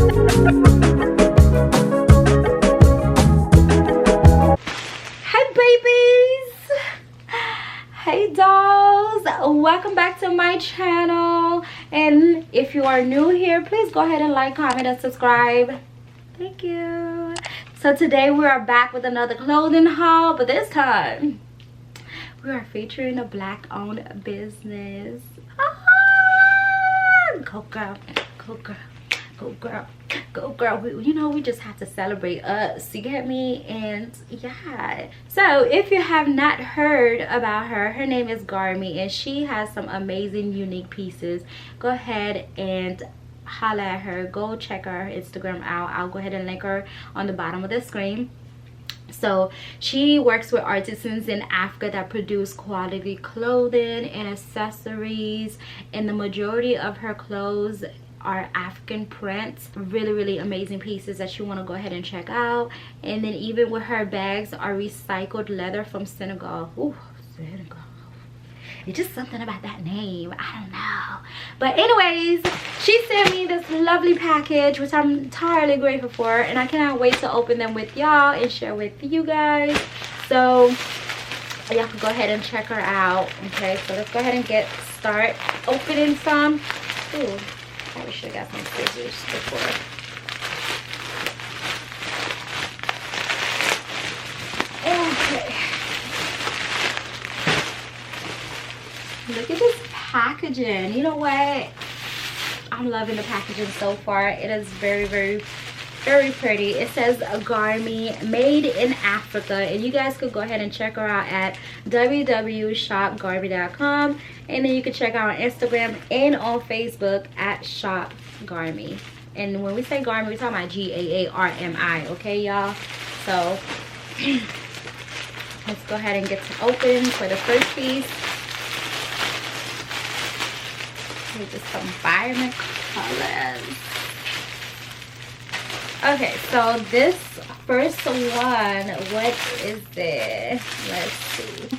Hi babies, hey dolls, welcome back to my channel. And if you are new here, please go ahead and like, comment, and subscribe. Thank you. So today we are back with another clothing haul, but this time we are featuring a black owned business. Go girl, go girl, go girl, go girl. We just have to celebrate us, you get me? And yeah, so if you have not heard about her name is Garmy, and she has some amazing unique pieces. Go ahead and holla at her. Go check her Instagram out. I'll go ahead and link her on the bottom of the screen. So she works with artisans in Africa that produce quality clothing and accessories, and the majority of her clothes are African prints. Really amazing pieces that you want to go ahead and check out. And then even with her bags are recycled leather from Senegal. Ooh, Senegal. It's just something about that name, I don't know. But anyways, she sent me this lovely package, which I'm entirely grateful for, and I cannot wait to open them with y'all and share with you guys. So y'all can go ahead and check her out. Okay, so let's go ahead and start opening some. Ooh, probably should have got some scissors before. Okay. Look at this packaging. You know what? I'm loving the packaging so far. It is very pretty. It says Garmy, made in Africa, and you guys could go ahead and check her out at www.shopgarmy.com, and then you can check out on Instagram and on Facebook at Shop Garmy. And when we say Garmy, we're talking about G-A-A-R-M-I, okay y'all? So let's go ahead and get to open for the first piece. Just some vibrant colors. Okay, so this first one, what is this? Let's see.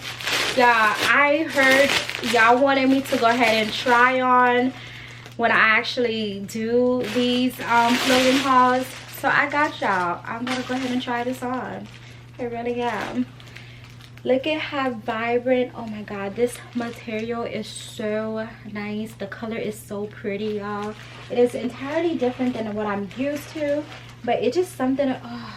Yeah, I heard y'all wanted me to go ahead and try on when I actually do these clothing hauls. So I got y'all. I'm gonna go ahead and try this on. I really am. Look at how vibrant. Oh my god, this material is so nice. The color is so pretty, y'all. It is entirely different than what I'm used to, but it's just something. Oh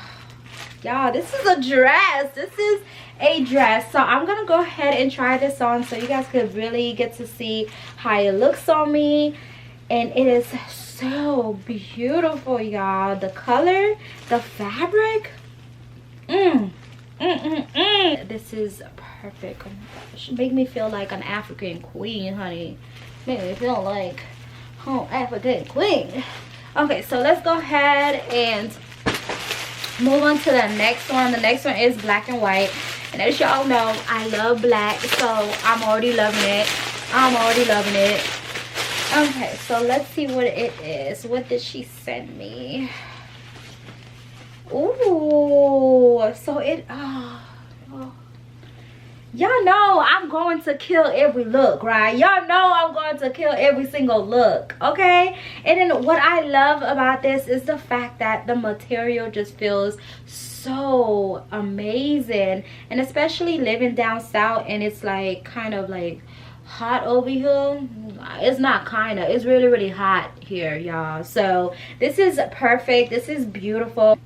y'all, this is a dress. This is a dress. So I'm gonna go ahead and try this on so you guys could really get to see how it looks on me. And it is so beautiful, y'all. The color, the fabric, this is perfect. Oh my gosh, make me feel like an African queen, honey. Make me feel like African queen. Okay, so let's go ahead and move on to the next one. The next one is black and white, and as y'all know, I love black, so I'm already loving it. Okay, so let's see what it is. What did she send me? Ooh, so it y'all know I'm going to kill every look, right? Y'all know I'm going to kill every single look, okay? And then what I love about this is the fact that the material just feels so amazing, and especially living down south, and it's like kind of like hot over here. It's not kind of, it's really hot here, y'all. So this is perfect. This is beautiful.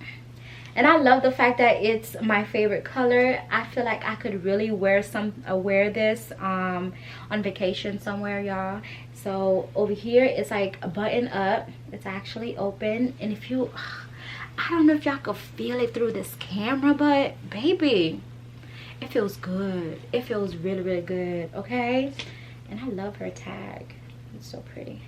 And I love the fact that it's my favorite color. I feel like I could really wear this on vacation somewhere, y'all. So over here it's like a button up. It's actually open, and if you, I don't know if y'all could feel it through this camera, but baby, it feels good. It feels really good, okay? And I love her tag. It's so pretty.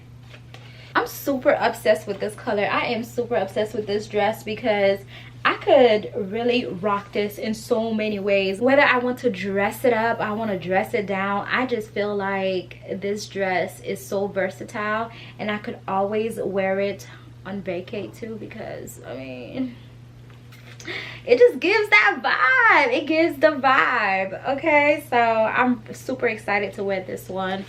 I'm super obsessed with this color. I am super obsessed with this dress because I could really rock this in so many ways. Whether I want to dress it up, I want to dress it down, I just feel like this dress is so versatile, and I could always wear it on vacay too, because I mean, it just gives that vibe. It gives the vibe, okay? So I'm super excited to wear this one.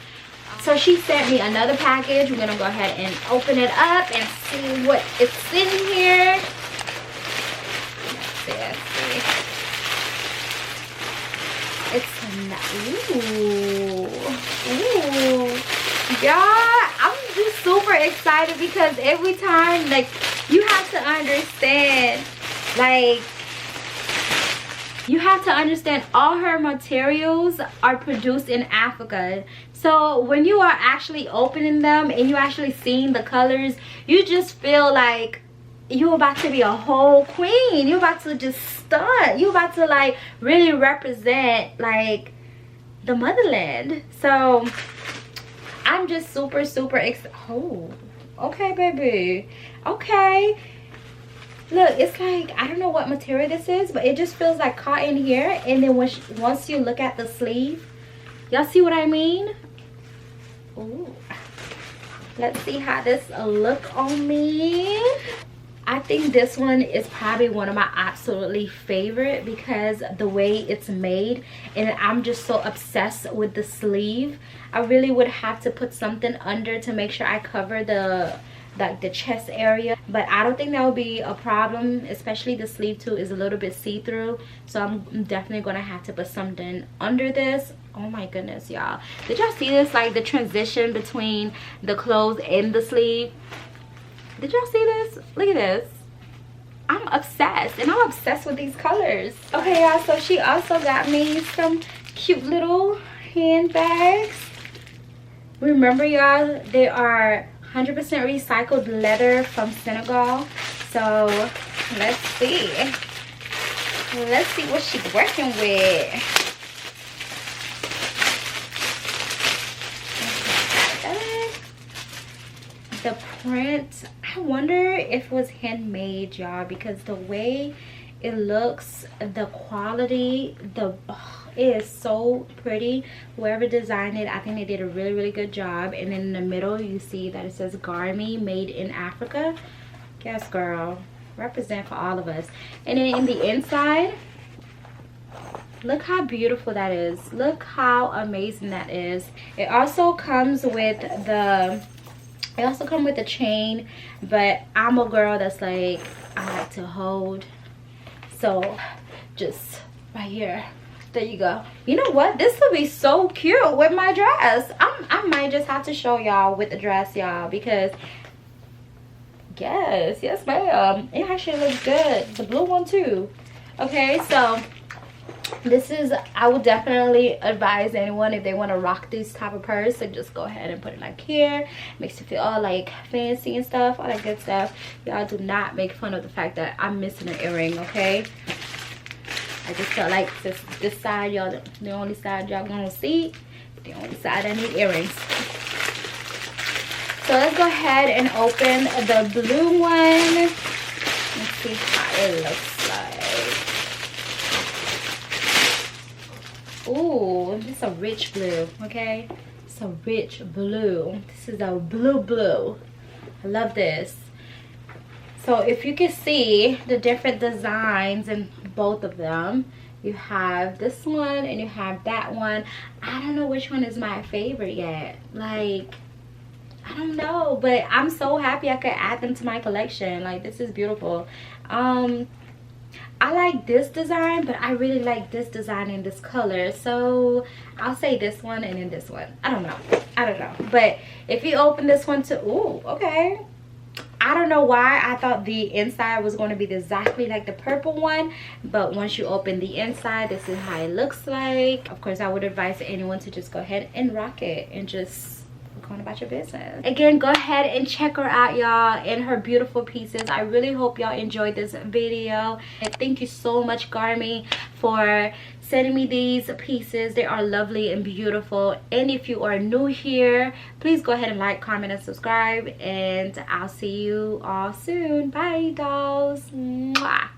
So she sent me another package. We're gonna go ahead and open it up and see what it's in here. Let's see. It's ooh. Y'all, I'm just super excited because every time, like, you have to understand, like, you have to understand all her materials are produced in Africa. So when you are actually opening them and you actually seeing the colors, you just feel like you're about to be a whole queen. You're about to just stunt. You're about to like really represent like the motherland. So I'm just super excited. Oh, okay, baby. Okay. Look, it's like, I don't know what material this is, but it just feels like cotton here. And then once you look at the sleeve, y'all see what I mean? Ooh. Let's see how this look on me. I think this one is probably one of my absolutely favorite because the way it's made, and I'm just so obsessed with the sleeve. I really would have to put something under to make sure I cover the chest area, but I don't think that would be a problem, especially the sleeve too is a little bit see-through. So I'm definitely gonna have to put something under this. Oh my goodness, y'all, did y'all see this, like the transition between the clothes and the sleeve? Did y'all see this? Look at this. I'm obsessed, and I'm obsessed with these colors. Okay, y'all, so she also got me some cute little handbags. Remember, y'all, they are 100% recycled leather from Senegal. So let's see what she's working with. The print, I wonder if it was handmade, y'all, because the way it looks, the quality, it is so pretty. Whoever designed it, I think they did a really good job. And then in the middle you see that it says Garmy, made in Africa. Yes, girl, represent for all of us. And then in the inside, look how beautiful that is. Look how amazing that is. It also comes with the chain, but I'm a girl that's like, I like to hold. So just right here, there you go. You know what, this would be so cute with my dress. I might just have to show y'all with the dress, y'all, because yes ma'am, it actually looks good. The blue one too. Okay, so this is, I would definitely advise anyone if they want to rock this type of purse, so just go ahead and put it like here. Makes you feel all like fancy and stuff, all that good stuff. Y'all do not make fun of the fact that I'm missing an earring, okay? I just felt like this side, y'all, the only side y'all gonna see, the only side I need earrings. So let's go ahead and open the blue one. Let's see how it looks like. Ooh, this is a rich blue, okay? It's a rich blue. This is a blue. I love this. So if you can see the different designs in both of them, you have this one and you have that one. I don't know which one is my favorite yet. Like, I don't know, but I'm so happy I could add them to my collection. Like, this is beautiful. I like this design, but I really like this design in this color, so I'll say this one and then this one. I don't know, but if you open this one too, ooh, okay, I don't know why I thought the inside was going to be exactly like the purple one, but once you open the inside, this is how it looks like. Of course, I would advise anyone to just go ahead and rock it and just going about your business. Again, go ahead and check her out, y'all, and her beautiful pieces. I really hope y'all enjoyed this video, and thank you so much, Garmy, for sending me these pieces. They are lovely and beautiful. And if you are new here, please go ahead and like, comment, and subscribe, and I'll see you all soon. Bye, dolls. Mwah.